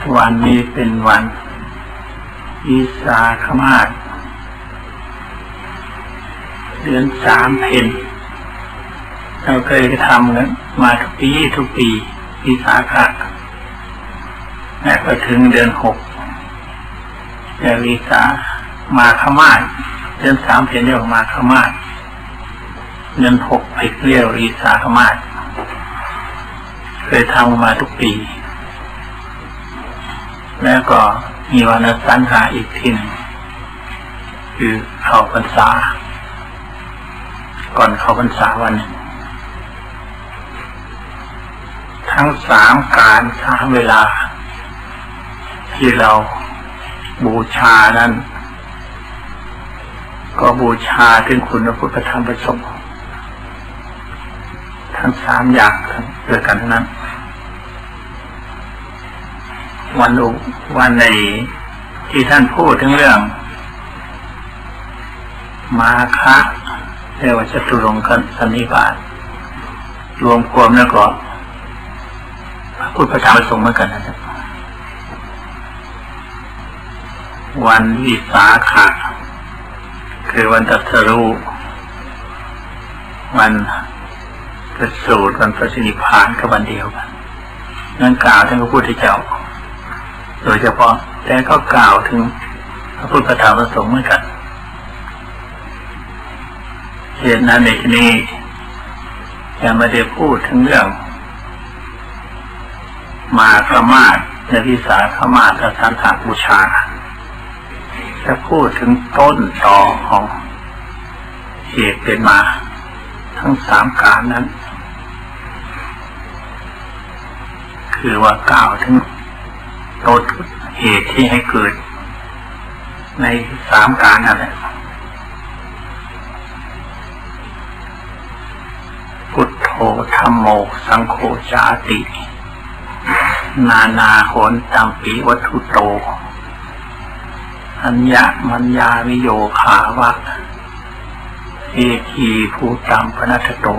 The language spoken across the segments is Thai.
วันนี้เป็นวันวิสาขมาสเดือน3 เพ็ญเราเคยทำกันมาทุกปีวิสาขะและก็ถึงเดือน6จะวิสามาฆมาสเดือน3 เพ็ญเรียกมาฆมาสเดือน6ผิดเรียกวิสาขมาสเคยทำมาทุกปีแล้วก็มีวันสัญหาอีกทีหนึ่งคือเข้าพรรษาก่อนเข้าพรรษาวันหนึ่งทั้ง3 การ3 เวลาที่เราบูชานั้นก็บูชาถึงคุณพระพุทธธรรมประสงค์ทั้ง3 อย่างด้วยกันนั้นวันในที่ท่านพูดถึงเรื่องมาคะเรียกว่าจตุรงคสันนิบาตรวมความแล้วก็พระพุทธธรรมประสงค์เหมือนกันนะครับวันวิสาขะคือวันตรัสรู้วันประสูติวันพระนิพพานก็วันเดียวกันนั่นกล่าวถึงพระพุทธเจ้าโดยเฉพาะแต่ก็กล่าวถึงพระพุทธธรรมประสงค์เหมือนกันเหตุนั้นในที่นี้ยังไม่ได้พูดถึงเรื่องมาฆมาสและวิสาขมาสและสันทาบูชาจะพูดถึงต้นตอของเหตุเป็นมาทั้ง3 การนั้นคือว่ากล่าวถึงต้นเหตุที่ให้เกิดใน3 การนั่นแหละพุทโธธัมโมสังโฆจาตินานาโหนตัมปิวัตถุโตอัญญมัญญาวิโยขาวะเอกีภูตัมปนัสโต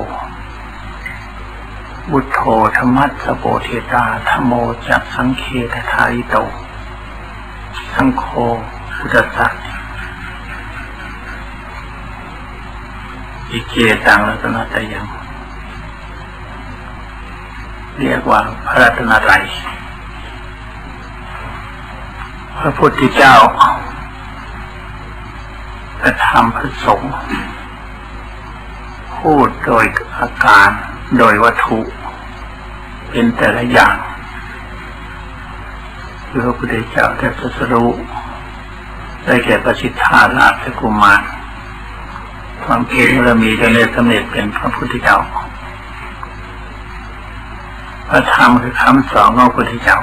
บุตโธธรรมัสสโปเทตาธัมโมจักสังเคททายิโตสังโฆพุทธสัจอิเกตังรัตนตยังเรียกว่าพระรัตนตรัยพระพุทธเจ้าพระธรรมพระสงฆ์พูดโดยอาการโดยวัตถุเป็นแต่ละอย่างคือพระพุทธเจ้าได้ตรัสรู้ได้แก่ปสิทธาราชกุมารความเพียรบารมีจนได้สำเร็จเป็นพระพุทธเจ้าพระธรรมคือคำสอนของพระพุทธเจ้า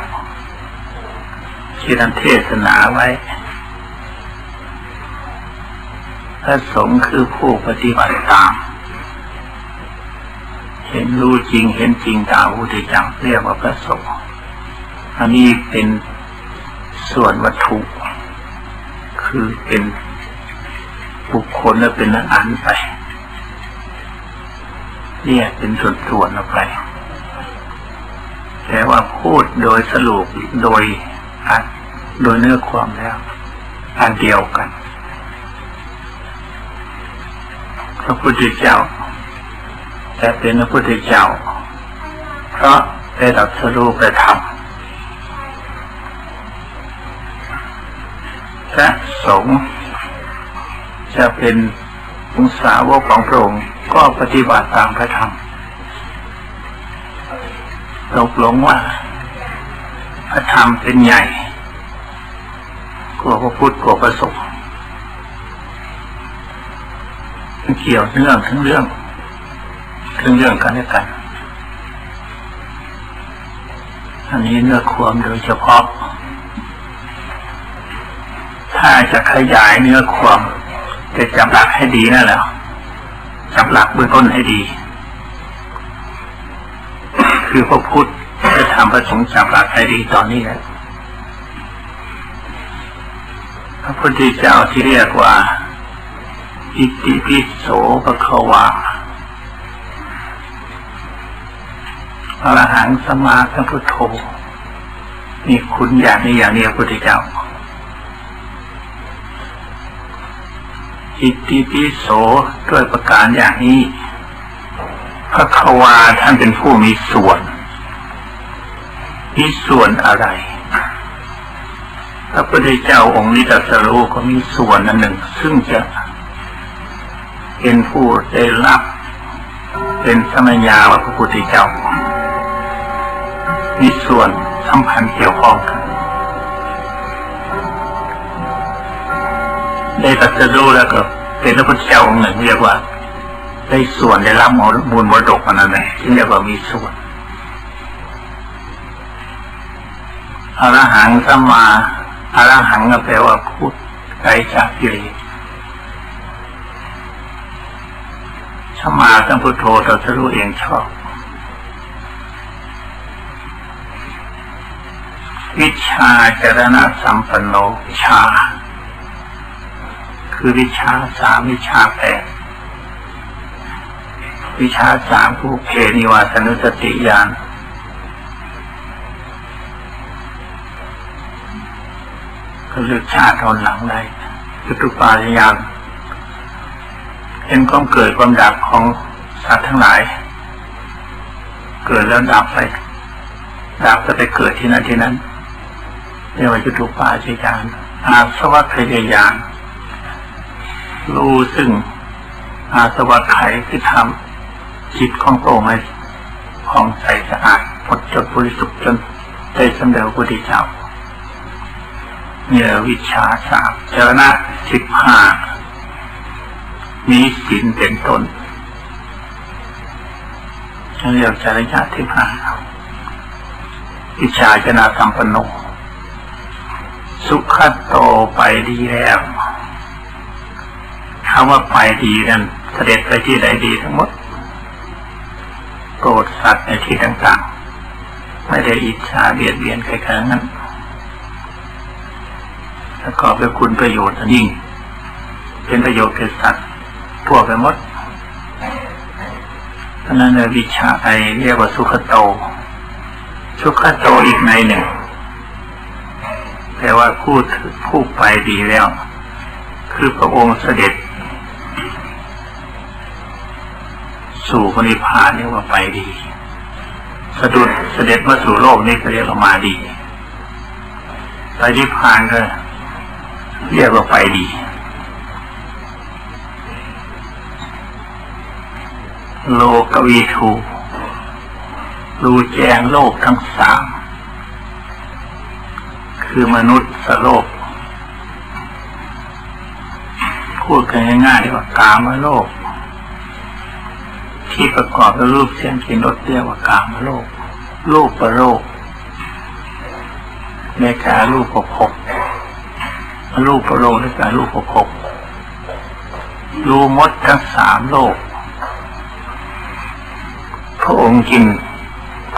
ที่ท่านเทศนาไว้พระสงฆ์คือผู้ปฏิบัติตามเห็นรู้จริงเห็นจริงตามพระพุทธเจ้าเรียกว่าพระสงฆ์อันนี้เป็นส่วนวัตถุคือเป็นบุคคลและเป็นอันไปเนี่ยเป็นส่วนๆออกไปแต่ว่าพูดโดยสรุปโดยเนื้อความแล้วอันเดียวกันพระพุทธเจ้าแต่เป็นพระพุทธเจ้าเพราะได้ตรัสรู้ประธรรมพระสงฆ์จะเป็นองค์สาวกของพระองค์ก็ปฏิบัติตามพระธรรมตกลงว่าพระธรรมเป็นใหญ่กว่าพระพุทธกว่าพระสงฆ์เกี่ยวเนื่องทั้งเรื่องกันและกันอันนี้เนื้อความโดยเฉพาะถ้าจะขยายเนื้อความจะจับหลักให้ดีนั่นแหละจับหลักเบื้องต้นให้ดีคือพระพุทธจะทำพระสงฆ์จับหลักให้ดีตอนนี้แหละพระพุทธเจ้าที่เรียกว่าอิติปิโสภควาอรหังสัมมาสัมพุทโธ มีคุณอย่างนี้อย่างนี้พระพุทธเจ้าอิติปิโสด้วยประการอย่างนี้พระขวาท่านเป็นผู้มีส่วนอะไรพระพุทธเจ้าองค์นี้ตรัสรู้ก็มีส่วนหนึ่งซึ่งจะเป็นผู้ได้รับเป็นสัมญาว่าพระพุทธเจ้ามีส่วนสัมพันธ์เกี่ยวข้องกันได้ตรัสรู้แล้วก็เป็นพระพุทธเจ้าองค์หนึ่งเรียกว่าได้ส่วนได้รับมูลมรดกอันนั้นจึงเรียกว่ามีส่วนอรหังสัมมาอรหังก็แปลว่าพูดไกลจากกิเลสสัมมาสัมพุทโธตรัสรู้เองชอบวิชาจรณะสัมปันโนวิชาคือวิชา3วิชา8วิชา3ผู้เพนิวาสนุสติญาณก็เลือกชาติตอนหลังได้จตุปาทญาณเป็นความเกิดความดับของสัตว์ทั้งหลายเกิดแล้วดับไปก็ไปเกิดที่นั่นเรียกว่าจตุปาทญาณอาสวัคยญาณรู้ซึ่งอาสวะไขที่ทำจิตของตัวให้ผ่องใสสะอาดหมดจดบริสุทธิ์จนได้สำเร็จพระพุทธเจ้าเนี่ยวิชา3จรณะ15มีศีลเป็นต้นเรียกจรณะ15วิชาจรณะสัมปันโนสุขโตไปดีแล้วคำว่าไปดีนั้นเสด็จไปที่ใดดีทั้งหมดโปรดสัตว์ในที่ต่างๆไม่ได้อิจฉาเบียดเบียนใครๆนั้นแล้วก็เป็นคุณประโยชน์ยิ่งเป็นประโยชน์แก่สัตว์ทั่วไปหมดเพราะนั้นวิชาเรียกว่าสุขโตอีกในหนึ่งแปลว่าผู้ไปดีแล้วคือพระองค์เสด็จสู่พระนิพพานเรียกว่าไปดีเสด็จมาสู่โลกนี้ก็เรียกว่ามาดีไปนิพพานก็เรียกว่าไปดีโลกวิทูรู้แจ้งโลกทั้ง3คือมนุษย์โลกพูดกันง่ายๆว่ากามโลกที่ประกอบด้วยรูปเสียงกลิ่นรสเรียกว่ากามโลกรูปประโลกในการรูปประพบรูปประโลกในการรูปประพบรู้หมดทั้ง3โลกพระองค์จึง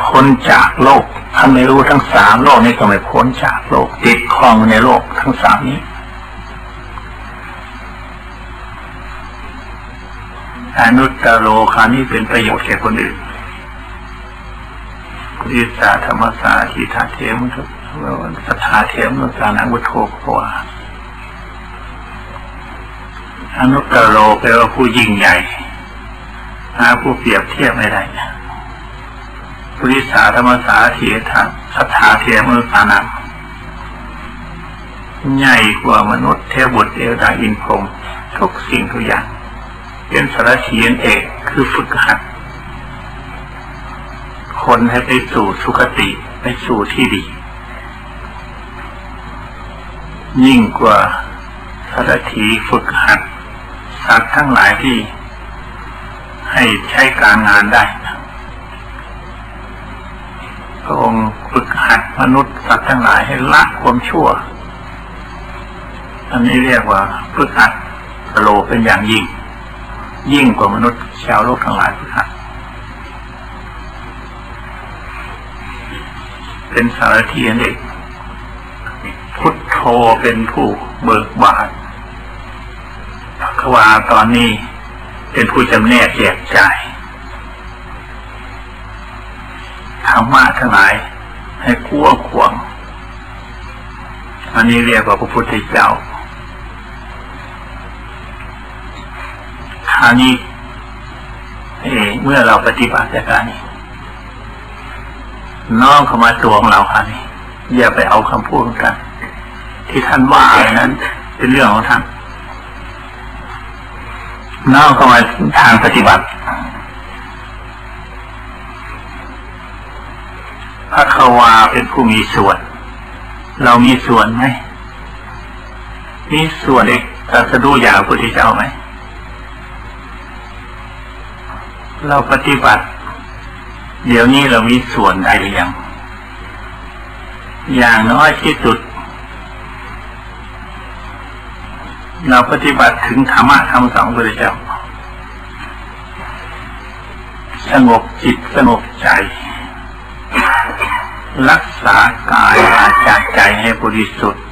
พ้นจากโลกถ้าไม่รู้ทั้ง3โลกนี้ก็ไม่พ้นจากโลกติดข้องในโลกทั้ง3นี้อนุตตโรคานี้เป็นประโยชน์แก่คนอื่นวิสาธรรมสาธิธาเทมุตสัทธาเทมุตสานังวุฒโธภวาอนุตตโรแปลว่าผู้ยิ่งใหญ่หาผู้เปรียบเทียบไม่ได้วิสาธรรมสาธิธาสัทธาเทมุตสานังใหญ่กว่ามนุษย์เทวบุตรเอวดาอินพรหมทุกสิ่งทุกอย่างเป็นสารถีเอกคือฝึกหัดคนให้ไปสู่สุคติไปสู่ที่ดียิ่งกว่าสารถีฝึกหัดสัตว์ทั้งหลายที่ให้ใช้การงานได้พระองค์ฝึกหัดมนุษย์สัตว์ทั้งหลายให้ละความชั่วอันนี้เรียกว่าฝึกหัดโลเป็นอย่างยิ่งกว่ามนุษย์ชาวโลกทั้งหลายครับเป็นสารถีเอกพุทโธเป็นผู้เบิกบานภควาตอนนี้เป็นผู้จำแนกแยกจ่ายธรรมะทั้งหลายให้กว้างขวาง อันนี้เรียกว่าพระพุทธเจ้าคราวนี้เมื่อเราปฏิบัติจากการนี้น้องเข้ามาตัวของเราค่ะนี่อย่าไปเอาคำพูดของท่านที่ท่านว่าอะไรนั้นเป็นเรื่องของท่านน้องเข้ามาทางปฏิบัติพระควาเป็นผู้มีส่วนเรามีส่วนไหมมีส่วนเอกตรัสรู้อย่างพระพุทธเจ้าไหมเราปฏิบัติเดี๋ยวนี้เรามีส่วนใดหรือยังอย่างน้อยที่สุดเราปฏิบัติถึงธรรมะคำสอนพระพุทธเจ้าสงบจิตสงบใจรักษากายวาจาใจให้บริสุทธิ์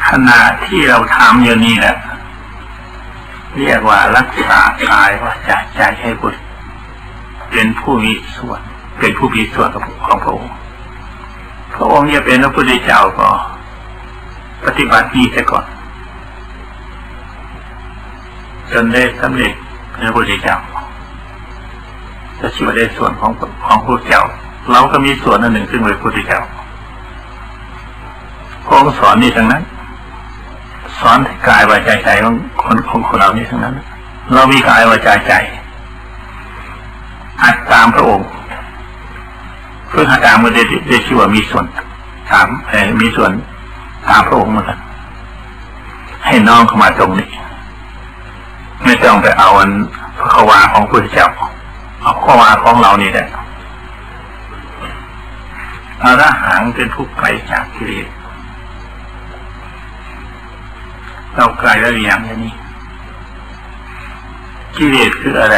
ขณะที่เราทำอยู่นี่แหละเรียกว่ารักษากายวาจาใจให้บริสุทธิ์เป็นผู้มีส่วนเป็นผู้มีส่วนของพระองค์พระองค์จะเป็นพระพุทธเจ้าก็ปฏิบัตินี้แต่ก่อนจนได้สำเร็จเป็นพระพุทธเจ้าจะชื่อว่าได้ส่วนของพระพุทธเจ้าเราก็มีส่วนอันหนึ่งซึ่งเป็นพระพุทธเจ้าพระองค์สอนนี่ทั้งนั้นสอนกายวาจาใจของเรานี่ทั้งนั้นเรามีกายวาจาใจหัดตามพระองค์เพื่อหัดตามมันได้ชื่อว่ามีส่วนตามมีส่วนตามพระองค์เหมือนกันให้น้องเข้ามาตรงนี้ไม่ต้องไปเอาอันพระควาของพระพุทธเจ้าเอาพระควาของเรานี่แหละอรหังเป็นผู้ไกลจากกิเลสเราไกลแล้วอย่างนี้กิเลสคืออะไร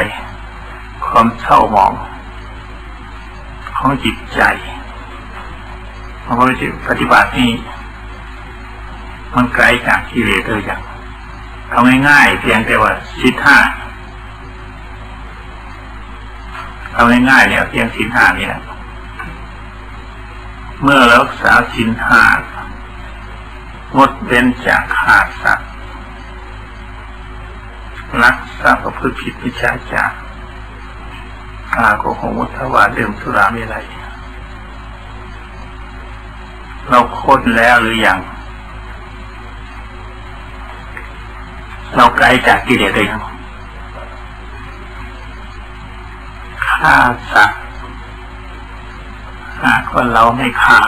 ความเศร้าหมองของจิตใจเพราะว่าปฏิบัตินี้มันไกลจากกิเลสเลยอย่างเอาง่ายๆเพียงแต่ว่าศีลห้าเอาง่ายๆเนี่ยเพียงศีลห้านี่แหละเมื่อรักษาศีลห้างดเว้นจากฆ่าสัตว์รักษาประพฤติผิดมิจฉาจารกาโกหกมุทวาดื่มสุราเมลัยเราค้นแล้วหรือยังเราไกลจากกิเลสเลยยังฆ่าสัตว์หากว่าเราไม่ฆ่า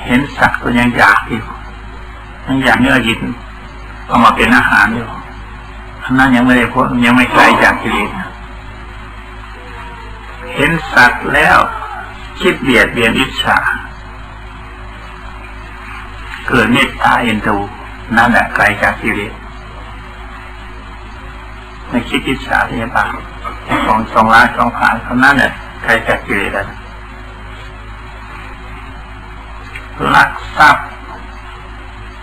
เห็นสัตว์ก็ยังอยากอยู่ยังอยากเนื้อกินเอามาเป็นอาหารอยู่อันนั้นยังไม่ได้พ้นยังไม่ไกลจากกิเลสเห็นสัตว์แล้วคิดเบียดเบียนอิจฉาเกิดเมตตาเอ็นดูนั่นแหละไกลจากกิเลสไม่คิดอิจฉาพยาบาทของสองร้ายสองผ่านเขานั่นแหละไกลจากกิเลสแล้วลักทรัพย์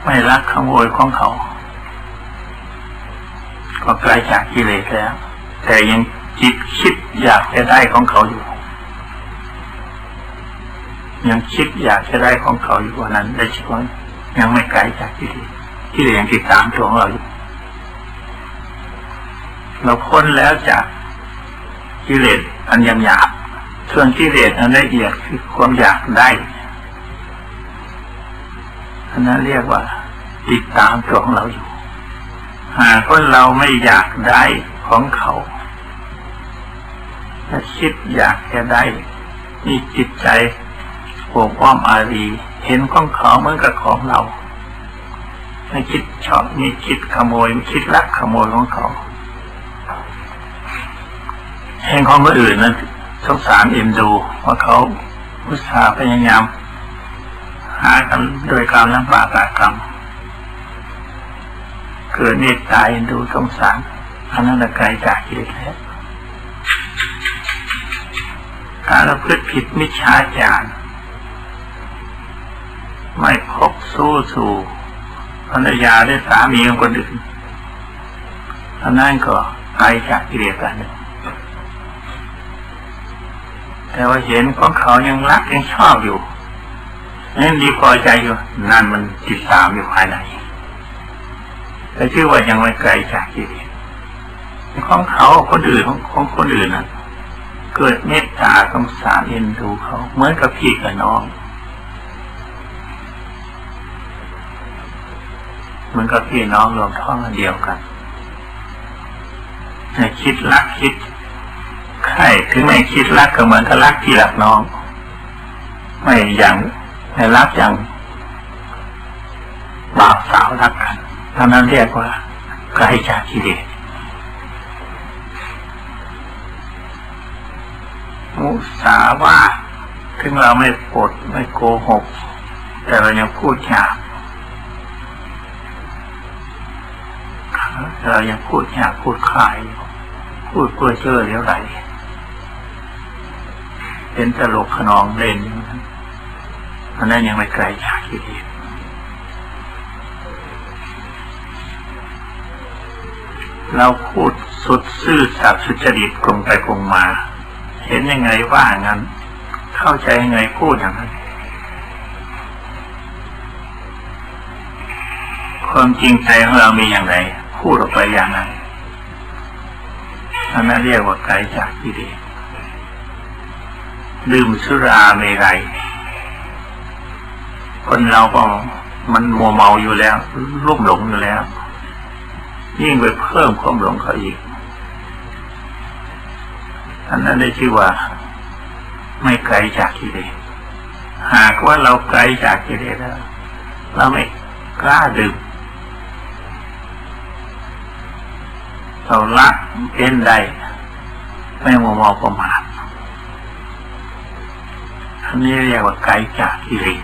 ไม่ลักขโมยของเขาก็ไกลจากกิเลสแล้วแต่ยังจิตคิดอยากจะได้ของเขาอยู่ยังคิดอยากจะได้ของเขาอยู่ว่านั้นได้ชิดว่ายังไม่ไกลจากกิเลสกิเลสยังติดตามตัวของเราอยู่เราพ้นแล้วจากกิเลสอันยังหยาบส่วนกิเลสอันละเอียดคือความอยากได้อันนั้นเรียกว่าติดตามตัวของเราอยู่หากว่าเราไม่อยากได้ของเขาถ้าคิดอยากจะได้มีจิตใจโอบอ้อมอารีเห็นของเขาเหมือนกับของเราไม่คิดชอบไม่คิดขโมยไม่คิดลักขโมยของเขาเห็นของคนอื่นนั้นสงสารเอ็นดูว่าเขาอุตส่าห์พยายามหากันโดยการลำบากตากรรมเกิดเมตตาเอ็นดูสงสารอันนั้นไกลจากกิเลสแล้วการประพฤติผิดมิจฉาจารไม่คบสู้สู่ภรรยาได้สามีของคนอื่นอันนั้นก็ไกลจากกิเลสกันแต่ว่าเห็นของเขายังรักยังชอบอยู่ นั่นดีพอใจอยู่นั่นมันติดตามอยู่ภายในแต่ชื่อว่ายังไม่ไกลจากกิเลสของเขาคนอื่นของคนอื่นน่ะเกิดเมตตาสงสารเอ็นดูเขาเหมือนกับพี่กับน้องเหมือนกับพี่น้องรวมท้องอันเดียวกันคิดรักคิดใครถึงไม่คิดรักก็เหมือนกับรักพี่รักน้องไม่อย่างไม่รักอย่างบ่าวสาวรักกันเท่านั้นเรียกว่าไกลจากกิเลสมุสาวาทถึงเราไม่ปดไม่โกหกแต่เรายังพูดหยาบเรายังพูดหยาบพูดคลายพูดเพื่อเชื่อเลี้ยวไหลเป็นตลกขนองเล่นเพราะนั้นยังไม่ไกลจากกิเลสเราพูดสุดซื่อสัตย์สุจริตตรงไปตรงมาเห็นยังไงว่างั้นเข้าใจยังไงพูดอย่างนั้นความจริงใจของเรามีอย่างไรพูดออกไปอย่างนั้นอันนั้นเรียกว่าไกลจากกิเลสดื่มสุราเมรัยคนเราก็มันมัวเมาอยู่แล้วลุ่มหลงอยู่แล้วยิ่งไปเพิ่มความหลงเขาอีกอันนั้นได้ชื่อว่าไม่ไกลจากกิเลสหากว่าเราไกลจากกิเลสแล้วเราไม่กล้าดื่มเราละเป็นได้ไม่มัวเมาประมาทอันนี้เรียกว่าไกลจากกิเลส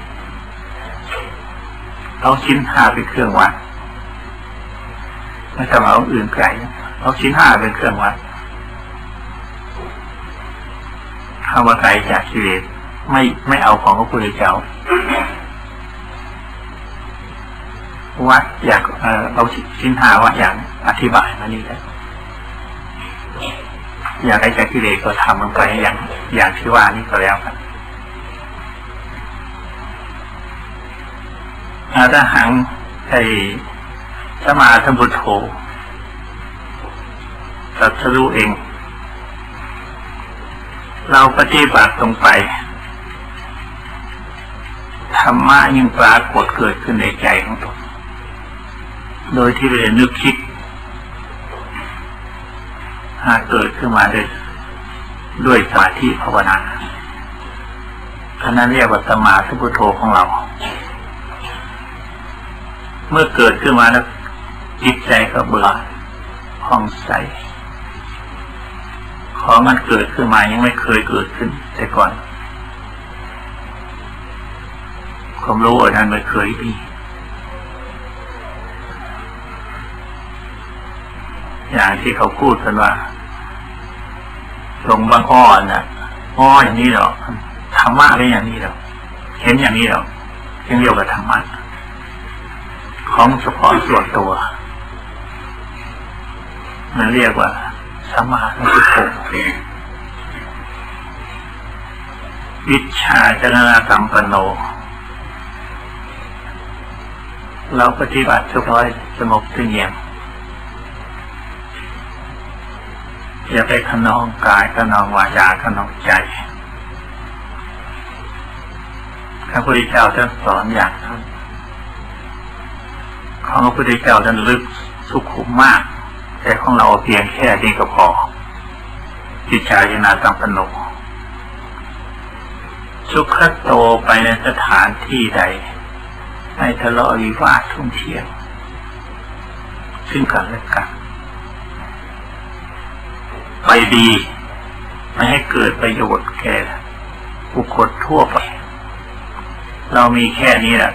เอาศีลห้าเป็นเครื่องวัดไม่ต้องเอาอื่นไกลเอาศีลห้าเป็นเครื่องวัดคำว่าไกลจากกิเลสไม่เอาของพระพุทธเจ้าวัดอยากเอาศีลห้าวัดอย่างอธิบายมานี่แหละอยากไกลจากกิเลสก็ทำมันไปอย่างที่ว่านี่ก็แล้วกันถ้าหังไอ้สมาธิพุทโธตรัสรู้เองเราปฏิบัติตรงไปธรรมะยิ่งปรากฏเกิดขึ้นในใจของตนโดยที่ไม่ได้นึกคิดหากเกิดขึ้นมาด้วยสมาธิภาวนาอันนั้นเรียกว่าสมาธิพุทโธของเราเมื่อเกิดขึ้นมาแล้วจิตใจก็เบื่อผ่องใสของมันเกิดขึ้นมายังไม่เคยเกิดขึ้นแต่ก่อนความรู้อันนั้นไม่เคยมีอย่างที่เขาพูดกันว่าหลงบางอ้อนน่ะอ้ออย่างนี้หรอธรรมะเป็นอย่างนี้หรอเห็นอย่างนี้หรอยังเรียกว่าธรรมะของเฉพาะส่วนตัวมันเรียกว่าสมาธิพุทโธวิชชาจรณะสัมปันโนเราปฏิบัติเฉพาะสงบเงียบอย่าไปขนองกายขนองวาจาขนองใจพระพุทธเจ้าท่านสอนอย่างนั้นของพระพุทธเจ้าท่านลึกสุขุมมากแต่ของเราเพียงแค่นี้ก็พอวิชาญาณสัมปันโนสุขโตไปในสถานที่ใดไม่ทะเลาะวิวาททุ่มเทียงซึ่งกันและกันไปดีไม่ให้เกิดประโยชน์แก่บุคคลทั่วไปเรามีแค่นี้แหละ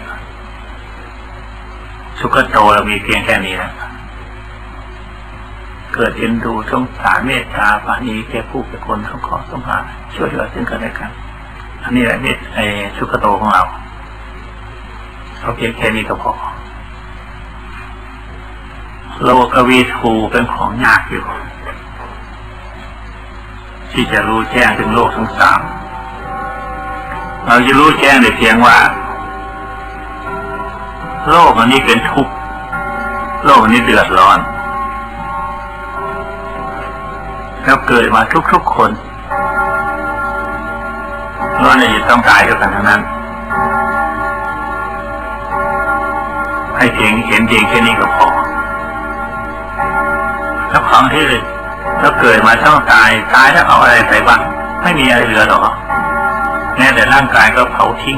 สุขโตเรามีเพียงแค่นี้แหละเกิดเอ็นดูสงสารเมตตาปราณีแก่ผู้แก่คนสงเคราะห์สงสารช่วยเหลือซึ่งกันและกันอันนี้แหละสุขโตของเราเพียงแค่นี้ก็พอโลกวิถูเป็นของยากอยู่ที่จะรู้แจ้งถึงโลกทั้งสามเราจะรู้แจ้งได้เพียงว่า โลกอันนี้เป็นทุกข์โลกอันนี้เดือดร้อนแล้วเกิดมาทุกๆคนล้วนจะต้องตายด้วยกันทั้งนั้นให้เห็นเพียงแค่นี้ก็พอแล้วของที่แล้วเกิดมาต้องตายแล้วเอาอะไรใส่บ้างไม่มีอะไรเหลือหรอกแม้แต่ร่างกายก็เผาทิ้ง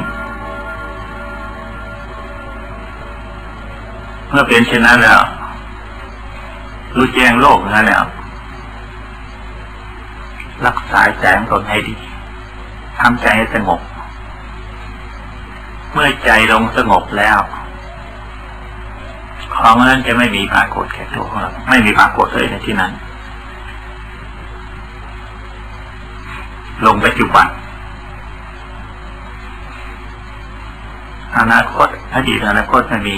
เมื่อเป็นเช่นนั้นแล้วรู้แจ้งโลกนั้นแล้วรักษาใจของตนให้ดีทำใจให้สงบเมื่อใจลงสงบแล้วของนั้นจะไม่มีปรากฏแก่ตัวของเราไม่มีปรากฏเลยในที่นั้นลงปัจจุบันอนาคตอดีตอนาคตไม่มี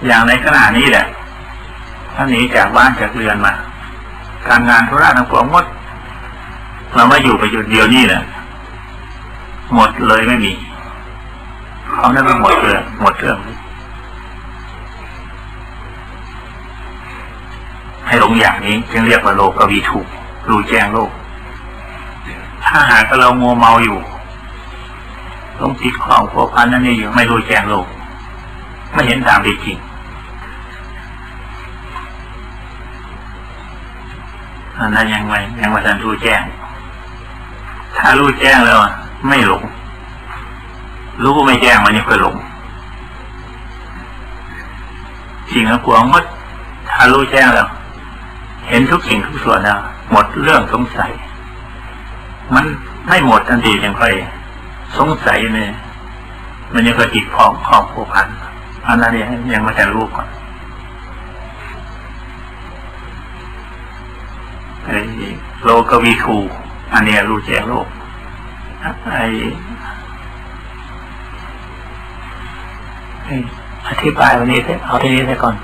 อย่างในขณะนี้แหละถ้าหนีจากบ้านจากเรือนมาการงานธุระทั้งปวงหมดเรามาอยู่ไปหยุดเดียวนี่แหละหมดเลยไม่มีเขาได้ไม่หมดเรื่องให้หลงอย่างนี้จึงเรียกว่าโลกวิถูรู้แจ้งโลกถ้าหากเรามัวเมาอยู่ลงติดข้องพัวพันนั่นนี่อยู่ไม่รู้แจ้งโลกไม่เห็นตามเป็นจริงอันนั้นยังไม่ทันรู้แจ้งถ้ารู้แจ้งแล้วไม่หลงรู้ไม่แจ้งมันนี่ก็หลงสิ่งทั้งปวงหมดถ้ารู้แจ้งแล้วเห็นทุกสิ่งทุกส่วนแล้วหมดเรื่องสงสัยมันไม่หมดทันทียังค่อยสงสัยเนี่ยมันยังก็ติดข้องผูกพันอันนั้นเนี่ยยังไม่ทันรู้ก่อนโลกวิถูอันนี้รู้แจ้งโลกอธิบายวันนี้เอาทีนี้ไปก่อน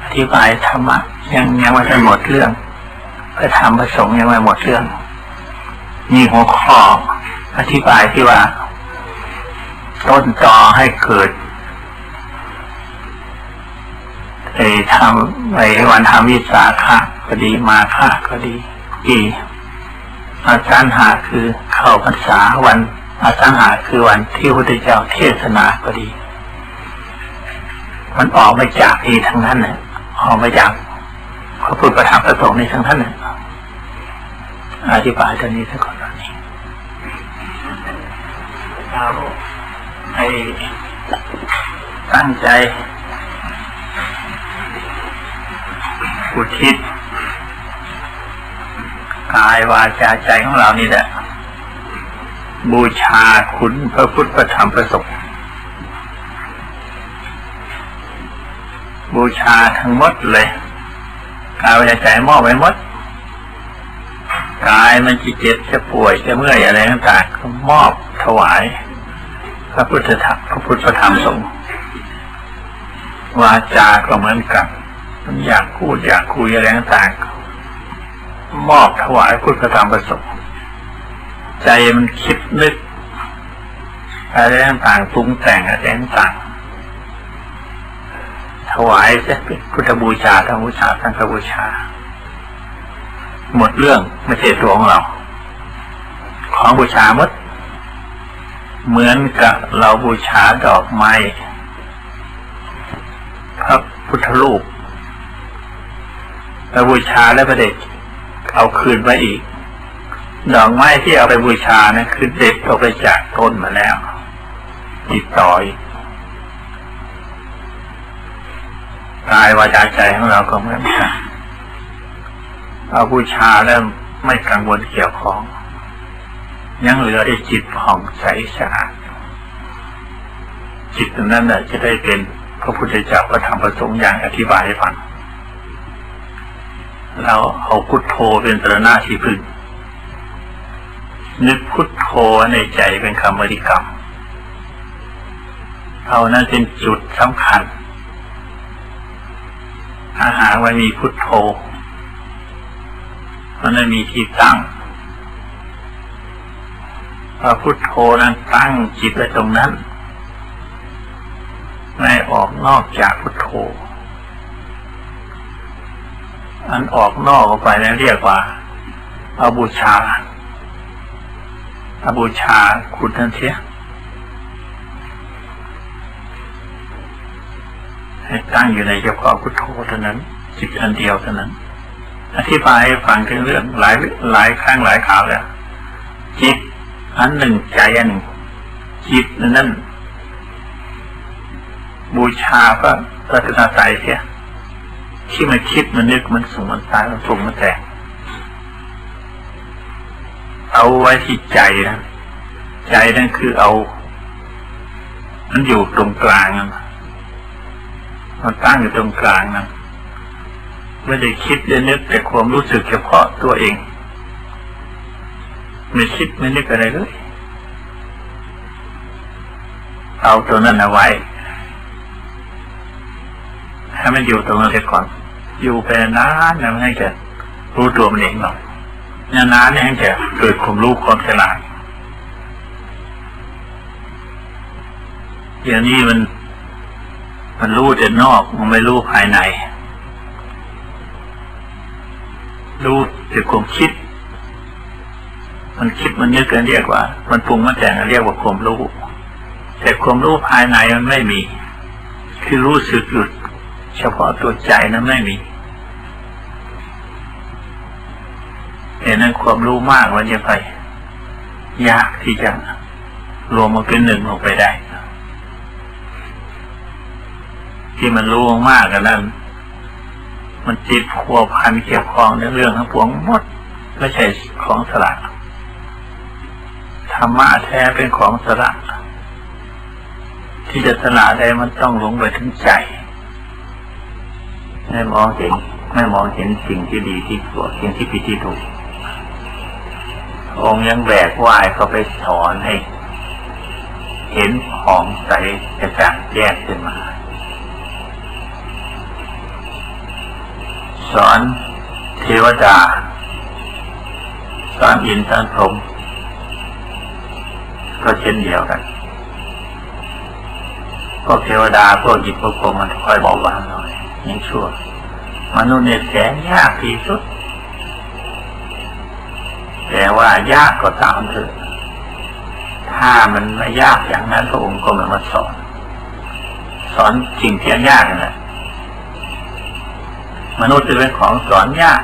อธิบายธรรมะยังไม่ทันหมดเรื่องพระธรรมพระสงฆ์ยังไม่หมดเรื่องมีหัวข้ออธิบายที่ว่าต้นตอให้เกิดวันทำวิสาขะก็ดีมาฆะก็ดีอาจารย์หาคือเข้าพรรษาวันอาจารย์หาคือวันที่พระพุทธเจ้าเทศนาก็ดีมันออกมาจากที่ทั้งนั้นเนี่ยออกมาจากพระพุทธธรรมประสงค์ในทั้งนั้นเนี่ยอธิบายตรงนี้สักก่อนนี้เราให้ตั้งใจอุทิศกายวาจาใจของเรานี่แหละบูชาคุณพระพุทธพระธรรมพระสงฆ์บูชาทั้งหมดเลยกายวาจาใจมอบไว้หมดกายมันจะเจ็บจะป่วยจะเมื่อยอะไรต่างๆก็มอบถวายพระพุทธธรรมพระพุทธพระธรรมสงฆ์วาจาก็เหมือนกันมันอยากพูดอยากคุยอะไรต่างๆมอบถวายพุทธธรรมประสงค์ใจมันคิดนึกอะไรต่างๆปรุงแต่งอะไรต่างๆถวายจะเป็นพุทธบูชาธรรมบูชาสังฆบูชาหมดเรื่องไม่ใช่ตัวของเราของบูชาหมดเหมือนกับเราบูชาดอกไม้พระพุทธรูปเราบูชาแล้วก็เด็กเอาคืนไว้อีกดอกไม้ที่เอาไปบูชานะคือเด็ดออกไปจากต้นมาแล้วติดต่ออีกกายวาจาใจของเราก็เหมือนกันเอาบูชาแล้วไม่กังวลเกี่ยวของยังเหลือไอ้จิตผ่องใสสะอาดจิตนั้นน่ะจะได้เป็นพระพุทธเจ้าพระธรรมพระสงฆ์อย่างอธิบายให้ฟังเราเอาพุทโธเป็นสรณะที่พึ่งนึกพุทโธในใจเป็นคำบริกรรมเอานั้นเป็นจุดสำคัญถ้าหากว่ามีพุทโธมันไม่มีที่ตั้งพอพุทโธนั้นตั้งจิตไว้ตรงนั้น ไม่ออกนอกจากพุทโธอันออกนอกออกไปนั้นเรียกว่าอบูชาคุณนั่นเสียให้ตั้งอยู่ในเฉพาะพุทโธเท่านั้นจิตอันเดียวเท่านั้นอธิบายให้ฟังถึงเรื่องหลายครั้งหลายคราวแล้วจิตอันหนึ่งใจอันหนึ่งจิตนั้นบูชาพระรัตนตรัยเสียที่มันคิดมันนึกมันสูงมันตายมันปรุงมันแต่งเอาไว้ที่ใจนะใจนั่นคือเอามันอยู่ตรงกลางมันตั้งอยู่ตรงกลางนะไม่ได้คิดได้นึกแต่ความรู้สึกเฉพาะตัวเองไม่คิดไม่นึกอะไรเลยเอาตัวนั้นเอาไว้ให้มันอยู่ตรงนั้นก่อนอยู่ไปนานนะมันให้แกรู้ตัวมันเองหน่อยนานๆเนี่ยให้แกเกิดความรู้ความฉลาดอย่างนี้มันรู้แต่นอกมันไม่รู้ภายในรู้แต่ความคิดมันคิดมันนึกกันเรียกว่ามันปรุงมันแต่งเรียกว่าความรู้แต่ความรู้ภายในมันไม่มีคือรู้สึกหยุดเฉพาะตัวใจนั้นไม่มีแต่นั้นความรู้มากมันจะไปยากที่จะรวมมาเป็นหนึ่งออกไปได้ที่มันรู้มากกันนั้นมันจิตพัวพันเกี่ยวข้องในเรื่องทั้งปวงหมดไม่ใช่ของสละธรรมะแท้เป็นของสละที่จะสละได้มันต้องลงไปถึงใจไม่มองเห็นสิ่งที่ดีที่ชั่วสิ่งที่ผิดที่ถูกองค์ยังแบกว่ายเขาไปสอนให้เห็นของใสกระจ่างแยกขึ้นมาสอนเทวดาสอนอินทร์สอนพรหมก็เช่นเดียวกันพวกเทวดาพวกจิตพวกพรหมมันค่อยบอกว่าหน่อยยังชั่วมนุษย์เนี่ยแสนยากที่สุดแต่ว่ายากก็ตามเถอะถ้ามันไม่ยากอย่างนั้นพระองค์ก็ไม่มาสอนสิ่งที่ยากนั่นแหละมนุษย์จะเป็นของสอนยาก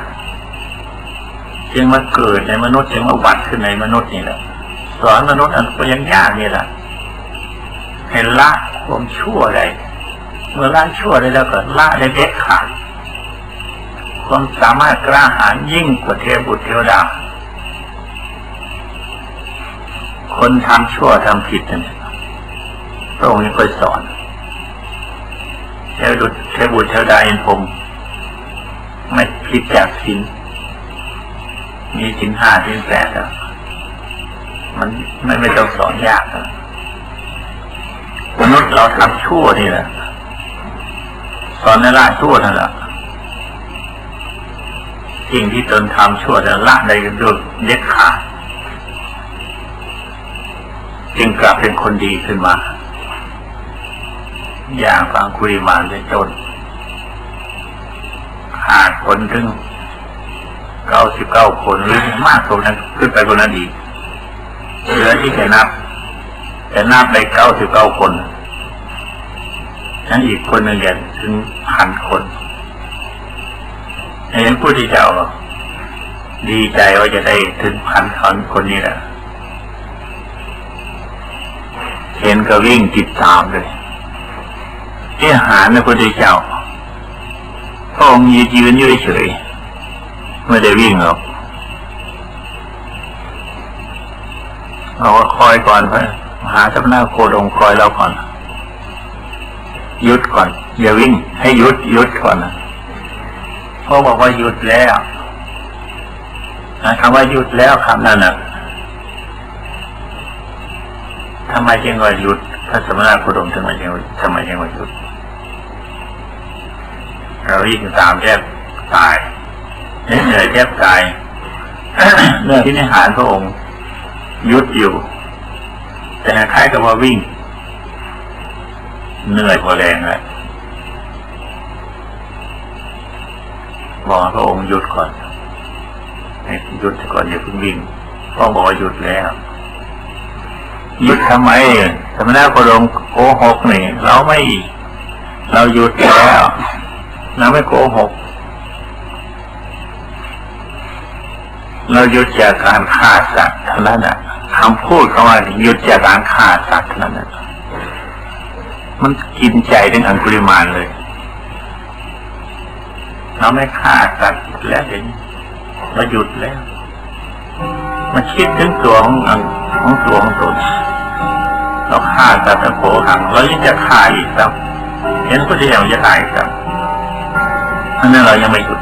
จึงมาเกิดในมนุษย์จึงมาบัดขึ้นในมนุษย์นี่แหละสอนมนุษย์อันก็ยังยากนี่แหละให้ละความชั่วได้เมื่อละชั่วได้แล้วก็ละได้เด็ดขาดความสามารถกล้าหาญยิ่งกว่าเทพบุตรเทวดาคนทำชั่วทำผิดนั่นพระองค์ยังค่อยสอนเทพบุตรเทวดาอินพรหมไม่ผิดจากศีลมีศีลห้าศีลแปดแล้วมันไม่ต้องสอนยากมนุษย์เราทำชั่วนี่แหละสอนในละชั่วนั่นแหละสิ่งที่ตนทำชั่วแต่ละได้ด้วยเด็ดขาดจึงกลับเป็นคนดีขึ้นมาอย่างฟังคุริมานเป็นต้นขาดคนถึง99 คนหรือมากกว่านั้นขึ้นไปกว่านั้นอีกเหลือที่จะนับได้99 คนนั้นอีกคนหนึ่งอย่างถึง1,000 คนอย่างนั้นผู้ที่เจ้าดีใจว่าจะได้ถึง1,000 คนนี้แหละเห็นก็วิ่งติดตามเลยที่หาในพระพุทธเจ้าพระองค์ยืนอยู่เฉยไม่ได้วิ่งหรอกเราก็คอยก่อนไปหาเจ้าหน้าโคดงคอยเราก่อนหยุดก่อนอย่าวิ่งให้หยุดก่อนนะเพราะบอกว่าหยุดแล้วคำว่าหยุดแล้วคำนั้นน่ะทำไมจึงว่าหยุดพระสมณโคดมทำไมจึงว่าหยุดเราวิ่งตามแทบตายเหนื่อยแทบตายเรื่องที่นิหารพระองค์หยุดอยู่แต่คล้ายกับว่าวิ่ง เหนื่อยพอแรงแล้วบอกพระองค์หยุดก่อนให้หยุดก่อนอย่าเพิ่งวิ่งพระองค์บอกว่าหยุดแล้วหยุดทำไมสมณะโคดมโกหกนี่เราหยุดแล้วเราไม่โกหกเราหยุดจากการฆ่าสัตว์เท่านั้นคำพูดคำว่าหยุดจากการฆ่าสัตว์เท่านั้นมันกินใจถึงอังคุลิมานเลยเราไม่ฆ่าสัตว์แล้วเห็นเราหยุดแล้วมาคิดถึงตัวของตัวของตนเราฆ่าสัตว์ทั้งโขหังเรายังจะฆ่าอีกครับเห็นพระเจ้าจะตายครับอันนั้นเรายังไม่หยุด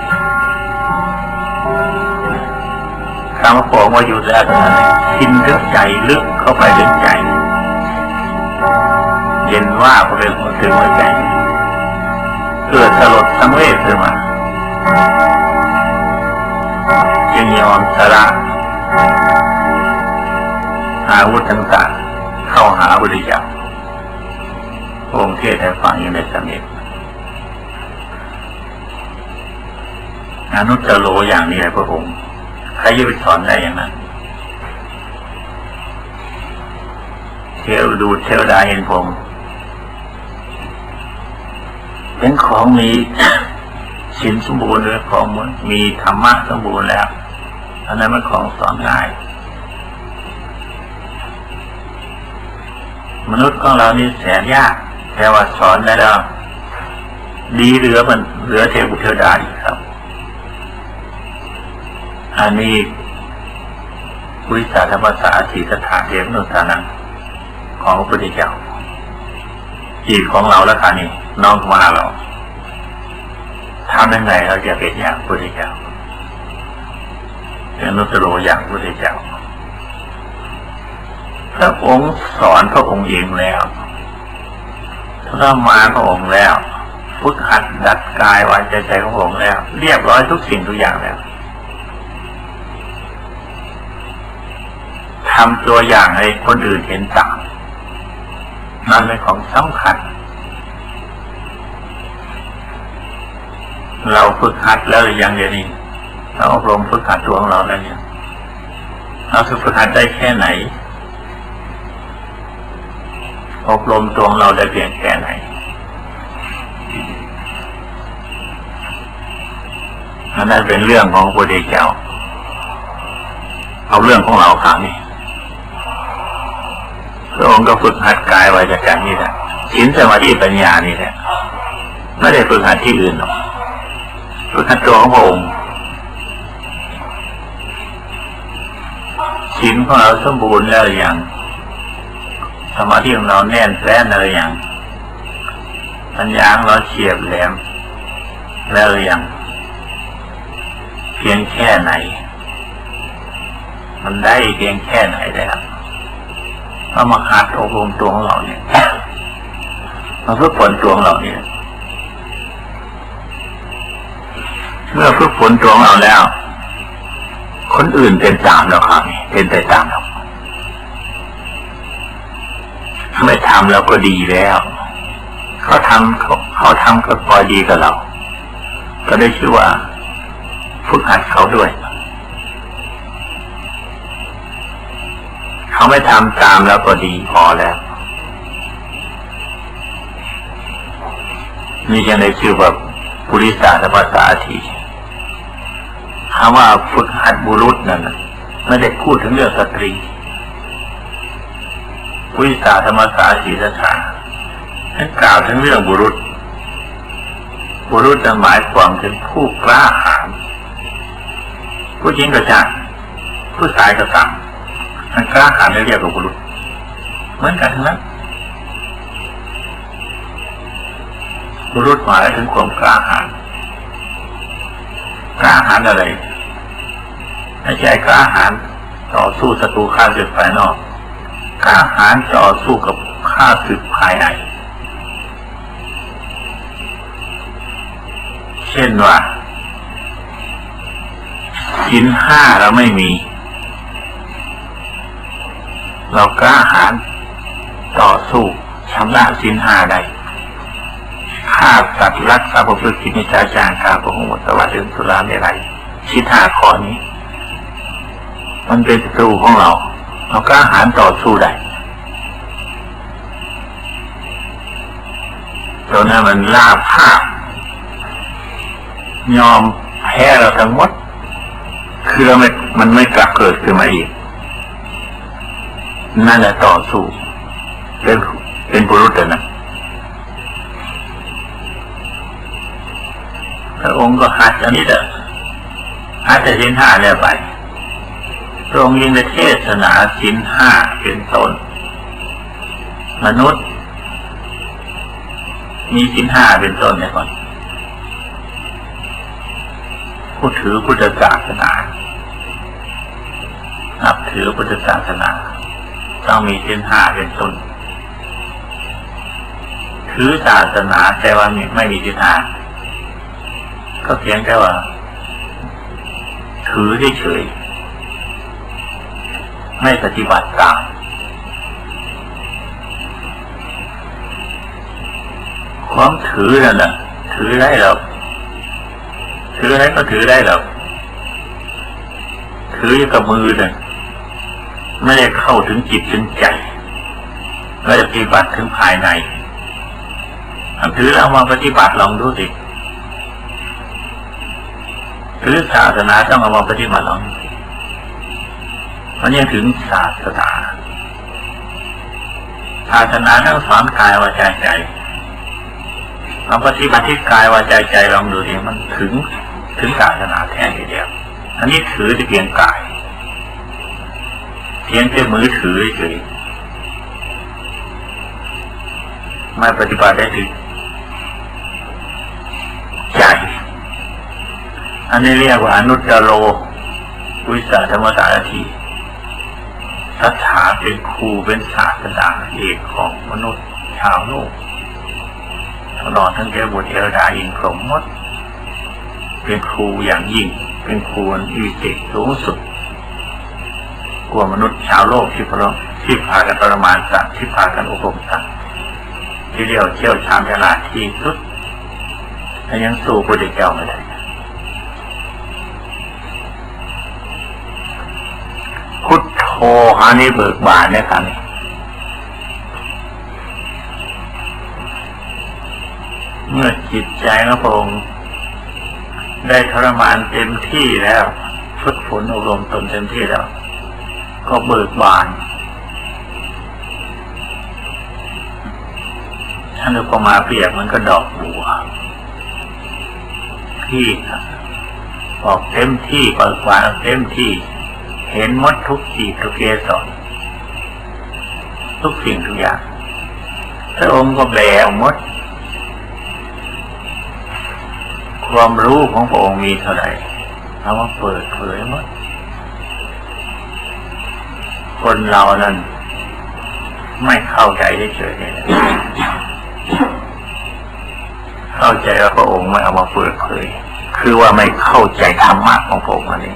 คำว่าบอกว่าหยุดแล้วกินถึงใจลึกเข้าไปถึงใจเย็นว่าพอเป็นหัวถึงหัวใจเกิดสลดสังเวชขึ้นมาจึงยอมสละอาวุธต่างๆเข้าหาพระพุทธเจ้าองค์เทศให้ฟังอยู่ในสมัยอนุตตโรอย่างนี้แหละพระองค์ใครจะไปสอนได้อย่างนั้นเทวดาเห็นผมเป็นของมีศีลสมบูรณ์หรือของมีธรรมะสมบูรณ์แล้วอันนั้นมันของสอนง่ายมนุษย์ของเรานี่แสนยากแต่ว่าสอนได้แล้วดีเหลือเทวดาอีกครับอันนี้วิสาธรรมสาธิสถานเทวนุสานังของพระพุทธเจ้าจิตของเราแล้วค่ะนี่น้องมาเราทำยังไงเราจะเป็นอย่างพระพุทธเจ้าเป็นอนุตตรอย่างพระพุทธเจ้าพระองค์สอนพระองค์เองแล้วทรมานพระองค์แล้วฝึกหัดดัดกายวาจาใจของพระองค์แล้วเรียบร้อยทุกสิ่งทุกอย่างแล้วทำตัวอย่างให้คนอื่นเห็นตามนั่นเป็นของสำคัญเราฝึกหัดแล้วอย่างเดียวนี้เราอบรมฝึกหัดตัวของเราแล้วเนี่ยเราฝึกหัดได้แค่ไหนอบรมตัวของเราได้เพียงแค่ไหนอันนั้นเป็นเรื่องของพระพุทธเจ้าเอาเรื่องของเราครั้งนี้พระองค์ก็ฝึกหัดกายวาจาใจนี่แหละศีลสมาธิปัญญานี่แหละไม่ได้ฝึกหัดที่อื่นหรอกฝึกหัดตัวของพระองค์ศีลของเราสมบูรณ์แล้วอย่างสมาธิของเราแน่นแฟ้นอะไรอย่างปัญญาของเราเฉียบแหลมแล้วอย่างเพียงแค่ไหนมันได้เพียงแค่ไหนได้ครับเรามาหัดอบรมตัวของเราเนี่ยมาฝึกฝนตัวของเราเนี่ยเมื่อฝึกฝนตัวของเราแล้วคนอื่นเป็นตามเราครับเป็นไปตามเราไม่ทำเราก็ดีแล้วเขาทำก็พอดีกับเราก็ได้ชื่อว่าฝึกหัดเขาด้วยเขาไม่ทำตามแล้วก็ดีพอแล้วนี่ยังได้ชื่อว่าปุริสาธรรมสาธิคำว่าฝึกหัดบุรุษนั่นไม่ได้พูดถึงเรื่องสตรีปุริสาธรรมสาธิสถานนั้นกล่าวถึงเรื่องบุรุษหมายความถึงผู้กล้าหาญผู้หญิงก็ช่างผู้ชายก็ตามมันกล้าหาญเรียกว่าบุรุษเหมือนกันทั้งนั้นบุรุษหมายถึงความกล้าหาญอะไรไม่ใช่กล้าหาญต่อสู้ศัตรูข้าศึกภายนอกกล้าหาญต่อสู้กับข้าศึกภายในเช่นว่าศีลห้าเราไม่มีเรากล้าหาญต่อสู้ชำระศีลห้าได้ ฆ่าสัตว์รักทรัพย์ประพฤติผิดในชาจารฆ่าพระโหดสวัสดิ์ดื่มสุราเมรัยชิด5 ข้อนี้มันเป็นศัตรูของเรากล้าหาญต่อสู้ได้ตัวนั้นมันล่าภาพยอมแพ้เราทั้งหมดคือมันไม่กลับเกิดขึ้นมาอีกนั่นแหละต่อสู้เป็นบุรุษนะพระองค์ก็หัดอันนี้หัดแต่ศีล 5แล้วไปพระองค์ยังได้เทศนาศีล 5เป็นต้นมนุษย์มีศีล 5เป็นต้นเนี่ยก่อนผู้ถือพุทธศาสนานับถือพุทธศาสนาต้องมีศีล 5เป็นต้นถือศาสนาแต่ว่าไม่มีศีล 5ก็เพียงแค่ว่าถือเฉยๆไม่ปฏิบัติตามความถือนั่นน่ะถือได้หรอกถืออะไรก็ถือได้หรอกถือกับมือน่ะไม่ได้เข้าถึงจิตถึงใจไม่ได้ปฏิบัติถึงภายในถือแล้วมาปฏิบัติลองดูสิถือศาสนาต้องเอามาปฏิบัติลองมันยังถึงศาสนาต้องสอนกายวาจาใจเราปฏิบัติที่กายวาจาใจลองดูดิมันถึงศาสนาแท้ทีเดียวอันนี้ถือแต่เพียงกายเพียงแต่มือถือเฉยไม่ปฏิบัติได้ถึงใจอันนี้เรียกว่าอนุตตโรวิสาธรรมสารถีศรัทธาเป็นครูเป็นศาสดาเอกของมนุษย์ชาวโลกตลอดทั้งเทวบุตรเทวดาอินทร์พรหมหมดเป็นครูอย่างยิ่งเป็นครูวิเศษสูงสุดกว่ามนุษย์ชาวโลกที่พากันทรมานสัตว์ที่พากันอบรมสัตว์ที่เรียกเชี่ยวชาญฉลาดที่สุดแต่ยังสู้พระพุทธเจ้าไม่ได้พุทโธอันนี้เบิกบานนะครับเมื่อจิตใจของพระองค์ได้ทรมานเต็มที่แล้วฝึกฝนอบรมตนเต็มที่แล้วก็เบิกบานท่านอุปมาเปรียบมันก็ดอกบัวที่ออกเต็มที่เบิกบานเต็มที่เห็นหมดทุกสิ่งทุกเกสรทุกสิ่งทุกอย่างพระองค์ก็แบกหมดความรู้ของพระองค์มีเท่าไหร่เอามาเปิดเผยหมดคนเรานั้นไม่เข้าใจเฉยๆเลยเข้าใจว่าพระองค์ไม่เอามาเปิดเผยคือว่าไม่เข้าใจธรรมะของพระองค์อันนี้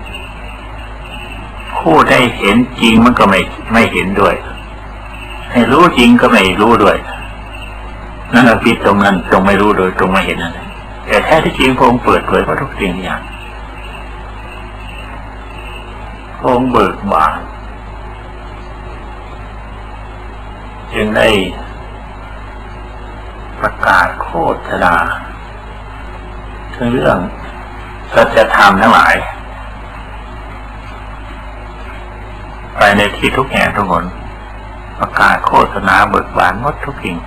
ผู้ได้เห็นจริงมันก็ไม่เห็นด้วยให้รู้จริงก็ไม่รู้ด้วยนั่นแหละผิดตรงนั้นตรงไม่รู้โดยตรงไม่เห็นนั่นแต่แท้ที่จริงพระองค์เปิดเผยว่าทุกสิ่งอย่างพระองค์เบิกบานจึงได้ประกาศโฆษณาถึงเรื่องสัจธรรมทั้งหลายไปในที่ทุกแห่งทุกคนประกาศโฆษณาเบิกบานหมดทุกสิ่ง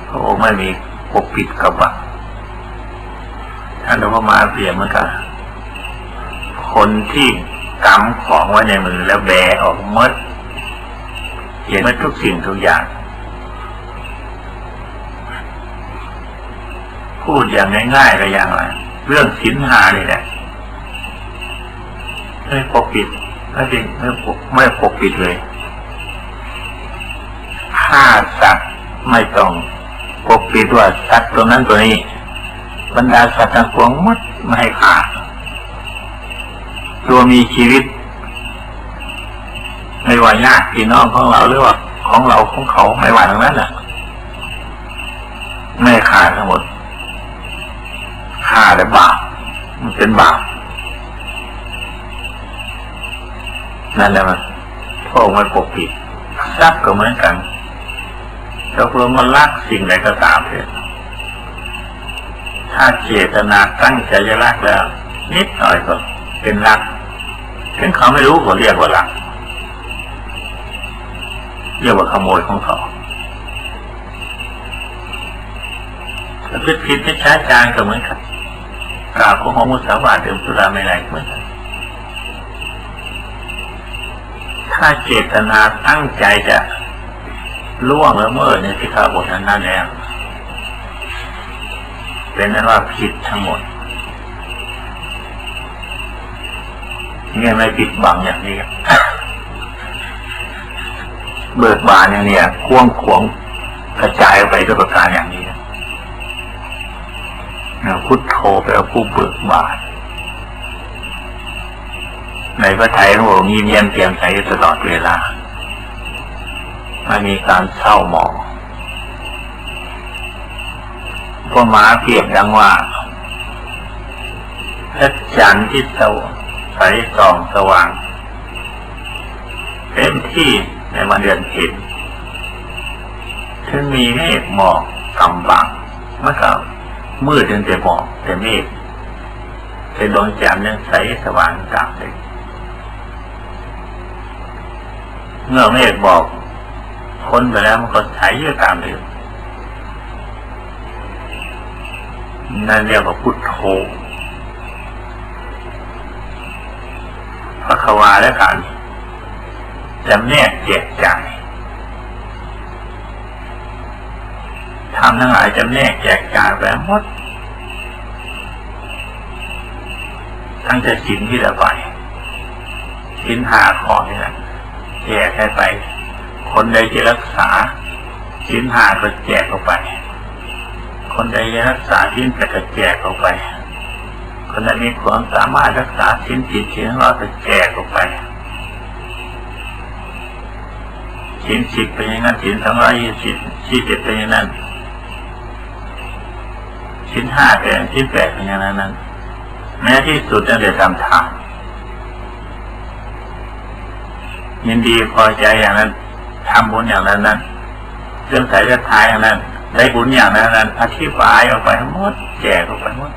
พระองค์ไม่มีปกปิดกับว่าท่านหลวงพ่อมาเปรียบเหมือนกับคนที่กำของไว้ในมือแล้วแบออกหมดเห็นหมดทุกสิ่งทุกอย่างพูดอย่างง่ายๆก็อย่างไรเรื่องศีล 5นี่แหละไม่ปกปิดไม่ปกปิดเลยฆ่าสัตว์ไม่ต้องปกปิดว่าสัตว์ตัวนั้นตัวนี้บรรดาสัตว์ทั้งปวงหมดไม่ให้ฆ่าตัวมีชีวิตไม่ว่าญาติพี่น้องของเราหรือว่าของเราของเขาไม่ว่าทั้งนั้นน่ะ ไม่ฆ่าทั้งหมดฆ่าแต่บาปมันเป็นบาปนั่นแหละมันพระองค์ไม่ปกปิดทรัพย์ก็เหมือนกันถ้าพระองค์มันรักสิ่งใดก็ตามเถอะถ้าเจตนาตั้งใจจะรักแล้วนิดหน่อยก็เป็นรักถึงเขาไม่รู้ก็เรียกว่ารักเรียกว่าขโมยของเขาถ้าผิดไม่ใช้จานก็เหมือนกันกราบของมุสาวาทดื่มสุราไม่ไรเหมือนกันถ้าเจตนาตั้งใจจะล่วงละเมิดในสิกขาบทนั้นแล้วเป็นนั้นว่าผิดทั้งหมดเนี่ยไม่ปิดบังอย่างนี้ เบิกบานอย่างนี้กว้างขวางกระจายไปด้วยประการอย่างนี้พุทโธแปลว่าผู้เบิกบานในพระทัยของพระองค์ยิ้มแย้มแจ่มใสตลอดเวลาไม่มีการเศร้าหมองพระมหาเปรียบดังว่าพระจันทร์ที่ใสส่องสว่างเต็มที่ในวันเดือนเพ็ญถึงมีเมฆหมอกกำบังมันก็มืดจนแต่หมอกแต่เมฆแต่ดวงจันทร์ยังใสสว่างตามเลยเมื่อเมฆบอกพ้นไปแล้วมันก็ใสอยู่ตามเดิมนั่นเรียกว่าพุทโธพระควาและการจำแนกแจกจ่ายทำทั้งหลายจำแนกแจกจ่ายไปหมดทั้งจะศีลที่ละไปศีล5 ข้อนี่แหละแจกให้ไปคนใดจะรักษาศีล5ก็แจกออกไปคนใดจะรักษาศีล8ก็แจกออกไปคนใดมีความสามารถรักษาศีล7ศีล5ก็แจกออกไปศีล10เป็นอย่างนั้นศีล220 47เป็นอย่างนั้นศีล5เป็นศีล8เป็นอย่างนั้นแม้ที่สุดนั่นจะทำทานยินดีพอใจอย่างนั้นทำบุญอย่างนั้นเรื่องสายทายอย่างนั้นได้บุญอย่างนั้นอธิบายออกไปหมดแจกออกไปหมด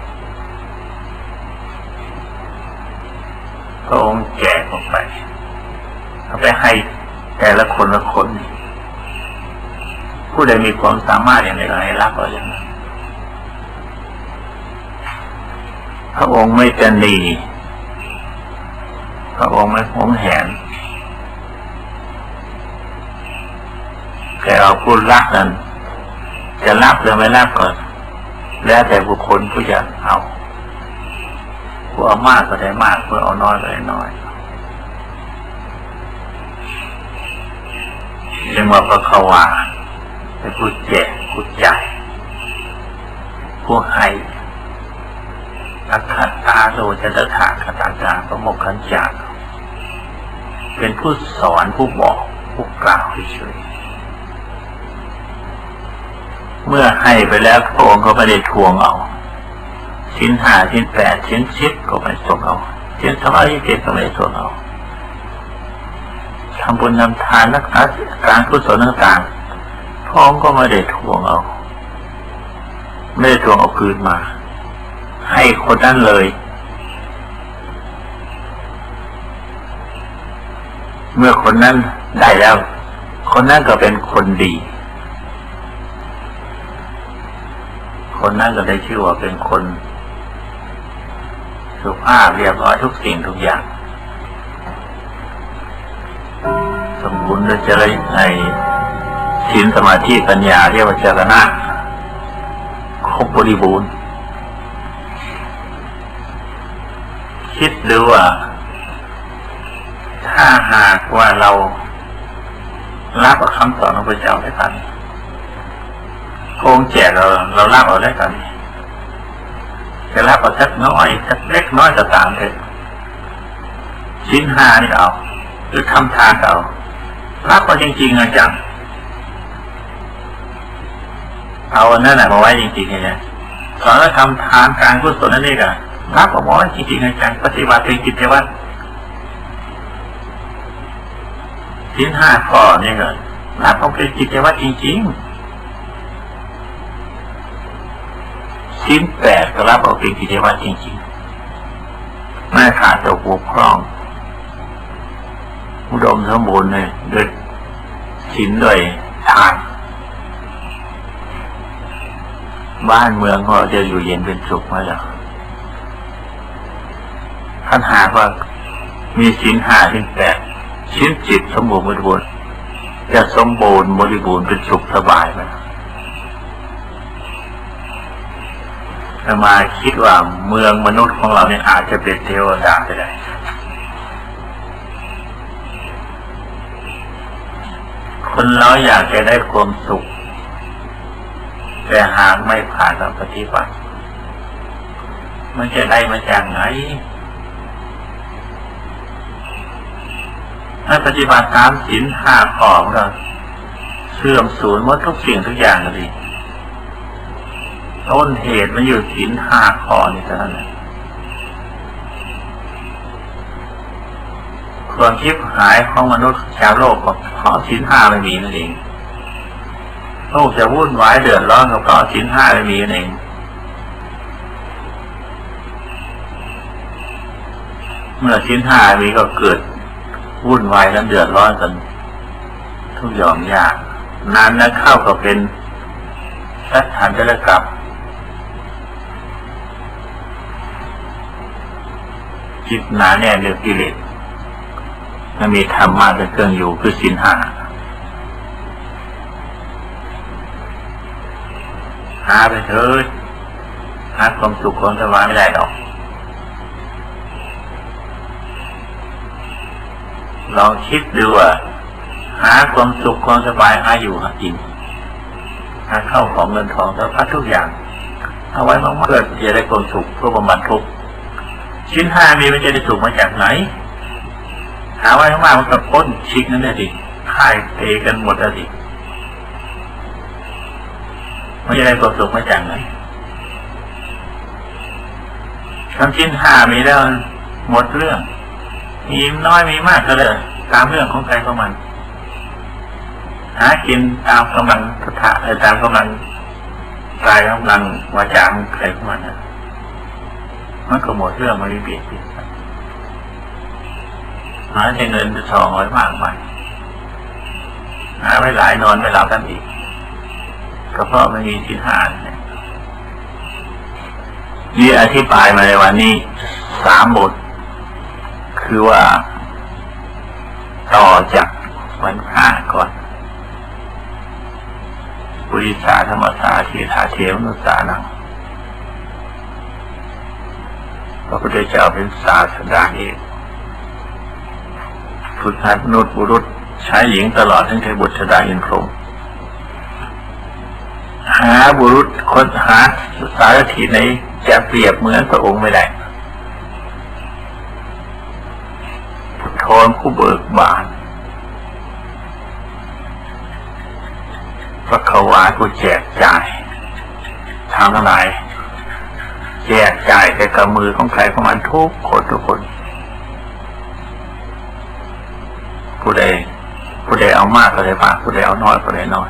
พระองค์แจกออกไปเอาไปให้แต่ละคนละคนผู้ใดมีความสามารถอย่างไรก็ให้รับเอาอย่างนั้นพระองค์ไม่ตนีพระองค์ไม่หวงแหนแต่เอาผู้รักนั้นจะรับหรือไม่รับก็แล้วแต่บุคคลผู้จะเอาผู้เอามากก็ได้มากผู้เอาน้อยก็ได้น้อยเรียกว่าพระควาเป็นผู้แจกผู้จ่ายผู้ให้อัคคตาโลจะตถาคตาจารย์พระโมคคัญจารย์เป็นผู้สอนผู้บอกผู้กล่าวเฉยเมื่อให้ไปแล้วพระองค์ก็ไม่ได้ทวงเอาศีล5ศีล8ศีล10ก็ไม่ส่งเอาศีล227ก็ไม่ส่งเอาทำบุญทำทานรักษาการกุศลต่างๆพระองค์ก็ไม่ได้ทวงเอาไม่ได้ทวงเอาคืนมาให้คนนั้นเลยเมื่อคนนั้นได้แล้วคนนั้นก็เป็นคนดีคนนั้นก็ได้ชื่อว่าเป็นคนสุภาพเรียบร้อยทุกสิ่งทุกอย่างสมบูรณ์ด้วยเจริญในศีลสมาธิปัญญาเรียกว่าเจรณะครบบริบูรณ์คิดดูว่าถ้าหากว่าเรารับคำสอนของพระเจ้าได้ทันพระองค์แจกเรารับเอาได้กันจะรับเอาสักน้อยสักเล็กน้อยก็ตามเถอะศีล5นี่เอาหรือทำทานเอารับเอาจริงๆจัง เอาอันนั้นมาไว้จริงๆไงสอนแล้วทำทานการกุศลนั่นเองอะรับเอาไว้จริงๆจังปฏิบัติเป็นกิจวัตรศีล 5 ข้อนี่ก็รับเอาเป็นกิจวัตรจริงๆศีล 8ก็รับเอาเป็นกิจวัตรจริงๆไม่ขาดตกบกพร่องอุดมสมบูรณ์เลยด้วยศีลด้วยทานบ้านเมืองก็จะอยู่เย็นเป็นสุขไหมล่ะท่านหากว่ามีศีล 5 ศีล 8 ศีล 10สมบูรณ์บริบูรณ์จะสมบูรณ์บริบูรณ์เป็นสุขสบายไหมถ้ามาคิดว่าเมืองมนุษย์ของเราเนี่ยอาจจะเป็นเทวดาไปได้คนเราอยากจะได้ความสุขแต่หากไม่ผ่านการปฏิบัติมันจะได้มาจากไหนถ้าปฏิบัติตามศีล 5 ข้อของเราเสื่อมสูญหมดทุกสิ่งทุกอย่างเลยต้นเหตุมันอยู่ศีล 5 ข้อนี่เท่านั้นแหละความชิบหายของมนุษย์ชาวโลกก็เพราะศีล 5ไม่มีนั่นเองโลกจะวุ่นวายเดือดร้อนก็เพราะศีล 5ไม่มีนั่นเองเมื่อศีล 5มีก็เกิดวุ่นวายและเดือดร้อนกันทุกอย่างยากนานนักเข้าก็เป็นสัตว์หันจะกลับจิตหนาแน่นเรื่องกิเลสมันมีธรรมะเป็นเครื่องอยู่คือศีล 5หาไปเถิดหาความสุขความสบายไม่ได้หรอกลองคิดดูว่าหาความสุขความสบายหาอยู่หากินหาเข้าของเงินทองสารพัดทุกอย่างเอาไว้มากๆเพื่อจะได้ความสุขเพื่อบำบัดทุกข์ศีล 5มีมันจะได้สุขมาจากไหนหาไว้มากๆมันก็พ้นชิกนั่นแหละดิค่ายเตะกันหมดแล้วดิมันจะได้ความสุขมาจากไหนคำศีล 5มีแล้วหมดเรื่องมีน้อยมีมากก็เลยตามเรื่องของใครของมันหากินตามกำลังศรัทธาตามกำลังกายกำลังวาจาของใครของมันนะมันก็หมดเรื่องมันไม่เปลี่ยนหาใช้เงินทองไว้มากมายหาไว้หลายนอนไม่หลับกันอีกก็เพราะไม่มีศีล 5นี่อธิบายมาในวันนี้3 บทคือว่าต่อจากวัน5ก่อนปุริสาธรรมสาทีธาเทวนุสานังพระพุทธเจ้าเป็นศาสดาเอกฝึกหัดมนุษย์บุรุษชายหญิงตลอดทั้งเทวบุตรดาอินพรหมหาบุรุษคนหาสารถีไหนจะเปรียบเหมือนพระองค์ไม่ได้โทนผู้เบิกบานพระขวาผู้แจกจ่ายทางทั้งหลายแจกจ่ายแต่กับมือของใครของมันทุกคนผู้ใดเอามากก็ได้มากผู้ใดเอาน้อยก็ได้น้อย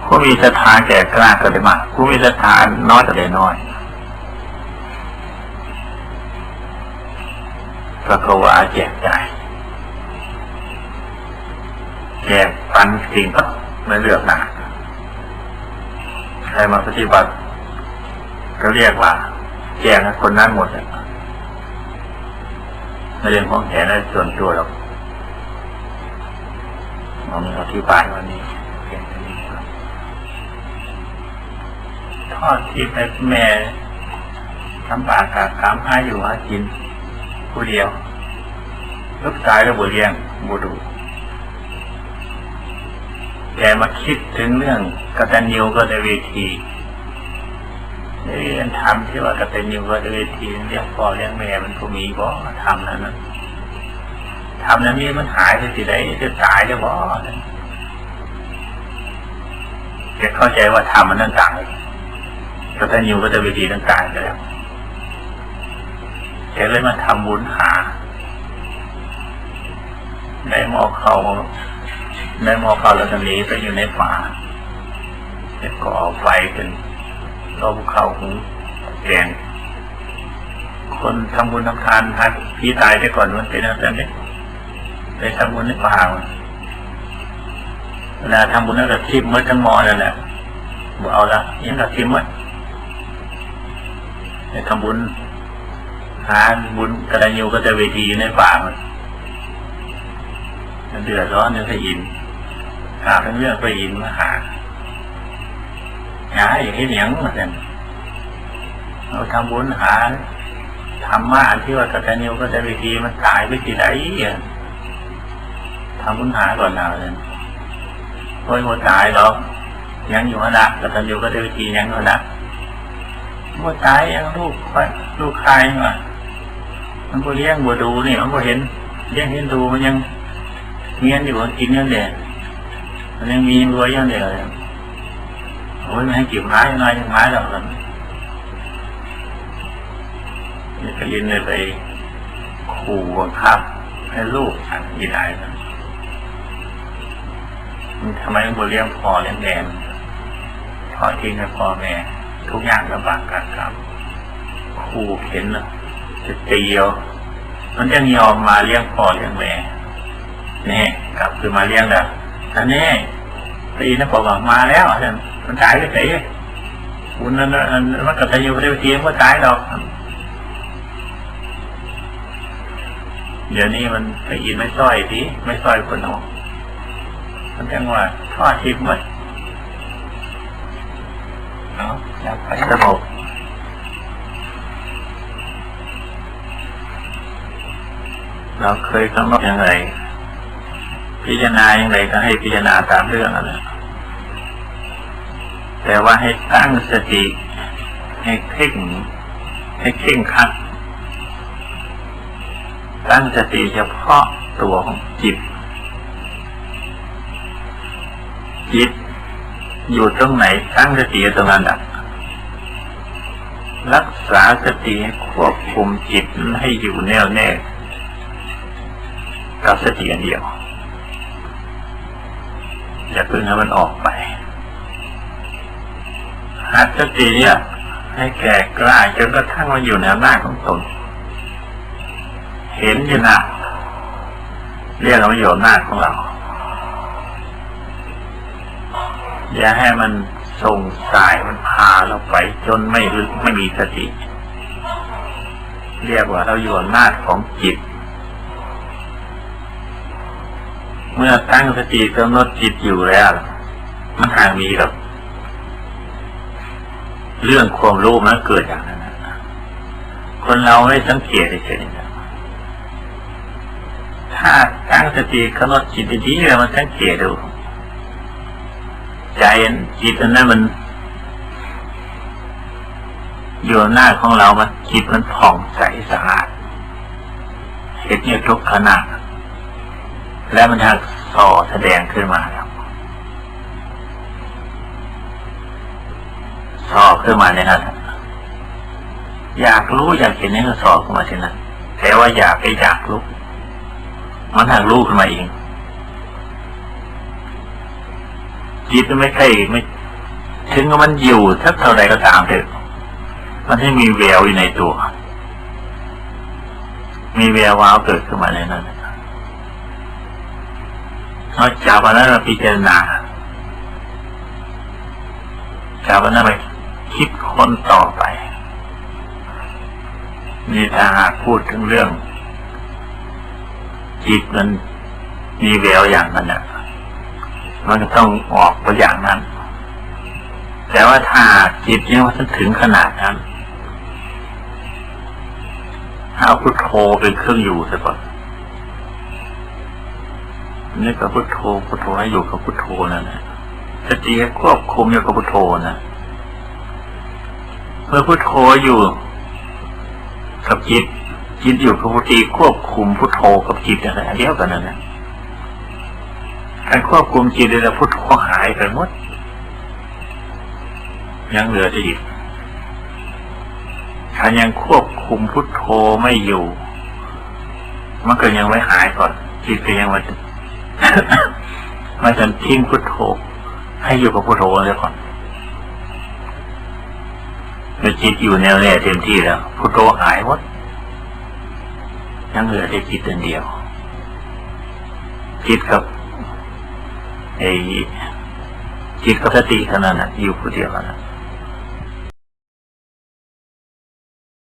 ผู้มีศรัทธาแก่กล้าก็ได้มากผู้มีศรัทธาน้อยก็ได้น้อยพระขวาแจกจ่ายแจกปันสิ่งก็ไม่เลือกหนาใครมาปฏิบัติก็เรียกว่าแจกคนนั้นหมดเลยในเรื่องของแขนและส่วนตัวเราอธิบายวันนี้เพียงแค่นี้ครับทอดทิพย์ให้แม่ทำบาปกับกรรมให้อยู่หากินผู้เดียวลูกชายก็บุเรียงบุดูแต่มาคิดถึงเรื่องกตัญญูกตเวทีเรียนทำที่ว่ากตัญญูกตเวทีเลี้ยงพ่อเลี้ยงแม่มันก็มีบ่ทำนั้นนะทำนั้นนี่มันหายไปสิได้จะตายจะบ่ แกเข้าใจว่าธรรมมันต่างๆกตัญญูกตเวทีต่างๆแล้วแกเลยมาทำบุญหาได้หม้อข้าวแล้วก็หนีไปอยู่ในป่าจะก่อไฟเป็นรอบภูเขาหุงแกงคนทำบุญทำทานทักพี่ตายได้ก่อนมันเป็นอะไรเนี่ยไปทำบุญในป่าเวลาทำบุญแล้วก็ทิพย์มืดทั้งหม้อนั่นแหละบอกเอาละยังก็ทิพย์มืดไปทำบุญหาบุญกตัญญูกตเวทีในป่ามันเดือดร้อนเนี่ยพระอินทร์หาทั้งเรื่องพระอินทร์มาหาอย่างนี้เหนียงเหมือนกันเราทำบุญหาธรรมะที่ว่ากตัญญูกตเวทีมันตายไปที่ไหนทำบุญหาก่อนเราเลยโอ้ยมันตายหรอกยังอยู่นะกตัญญูกตเวทียังอยู่นะมันตายยังลูกใครมามันก็เลี้ยงบัวดูนี่มันก็เห็นเลี้ยงเห็นดูมันยังเงี้ยอยู่กินยังเด็ดมันยังมีรวยยังเด็ดโอ้ยไม่ให้กิ่วไม้ยังไงยังไม้หรอกมันนี่ก็ยินเลยไปขู่บังคับให้ลูกยินได้มันทำไมบัวเลี้ยงพ่อเลี้ยงแม่ทอดทิ้งให้พ่อแม่ทุกอย่างลำบากการทำขู่เข็นจะตีเอามันยังยอมมาเลี้ยงพ่อเลี้ยงแม่นี่กลับคือมาเลี้ยงแล้วอันนี้ตีนะบอกว่ามาแล้วมันตายไปไหนบุญนั้นมันกตัญญูกตเวทีมันตายหรอกเดี๋ยวนี้มันไปอินไม่ซ้อยทีไม่ซ้อยคนออกมันจังว่าทอดทิพย์หมดแล้วไปสงบเราเคยกำหนดยังไงพิจารณาอย่างไรก็ให้พิจารณาตามเรื่องนั่นแหละแต่ว่าให้ตั้งสติให้เคร่งครัดตั้งสติเฉพาะตัวของจิตอยู่ตรงไหนตั้งสติตรงนั้นรักษาสติควบคุมจิตให้อยู่แน่วแน่กับสติอันเดียวอย่าเพิ่งให้มันออกไปหัดสติเนี่ยให้แก่กล้าจนกระทั่งมันอยู่ในอำนาจของตนเห็นอยู่นะเรียกว่าอยู่อำนาจของเราอย่าให้มันส่งสายมันพาเราไปจนไม่มีสติเรียกว่าเราอยู่อำนาจของจิตเมื่อตั้งสติกำหนดจิตอยู่แล้วมันห่างมีหรอกเรื่องความรู้มันเกิดอย่างนั้นคนเราไม่สังเกตเฉยๆถ้าตั้งสติกำหนดจิตดีๆแล้วมันสังเกตดูใจจิตนั้นมันอยู่หน้าของเรามันจิตมันผ่องใสสะอาดเห็นอยู่ทุกขณะแล้วมันจะส่อแสดงขึ้นมาครับส่อขึ้นมาในนั้นอยากรู้อยากเห็นนี่ก็ส่อขึ้นมาทีนั้นแต่ว่าอยากรู้มันทางรู้ขึ้นมาเองจิตมันไม่ใช่ไม่ถึงมันอยู่สักเท่าใดก็ตามเถอะมันให้มีแววอยู่ในตัวมีแวววาวเกิดขึ้นมาในนั้นเราจับอันนั้นมาพิจารณาจับอันนั้นไปคิดค้นต่อไปนี่ถ้าหากพูดถึงเรื่องจิตมันมีแววอย่างนั้นน่ะมันก็ต้องออกไปอย่างนั้นแต่ว่าถ้าจิตยังว่าถึงขนาดนั้นเอาพุทโธเป็นเครื่องอยู่ซะก่อนนี่ก็พุทโธให้อยู่กับพุทโธนั่นแหละสติควบคุมอยู่กับพุทโธนะเมื่อพุทโธอยู่กับจิตอยู่กับพุทโธควบคุมพุทโธกับจิตอะไรเดียวกันนั่นแหละการควบคุมจิตแล้วพุทโธหายไปหมด ยังเหลือแต่จิตถ้ายังควบคุมพุทโธไม่อยู่มันก็ยังไม่หายก่อนจิตก็ยังมันจะทิ้งพุทโธให้อยู่กับพุทโธเสียก่อนเมื่อจิตอยู่แนวแน่เต็มที่แล้วพุทโธหายหมดยังเหลือแต่จิตอันเดียวจิตกับสติเท่านั้นอยู่ผู้เดียวกัน